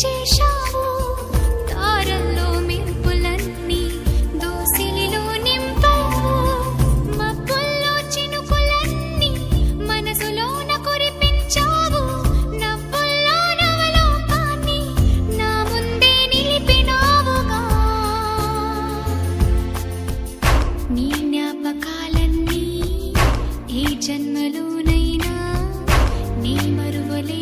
చేశావు తారల్లో మెరుపులన్నీ దోసిలిలో నింపావు మబ్బుల్లో చినుకులన్నీ మనసులోన కురిపించావు నవ్వుల్లో నవలోకాన్ని నా ముందే నిలిపినావుగా నీ జ్ఞాపకాలన్నీ ఏ జన్మలోనైనా నీ మరువలే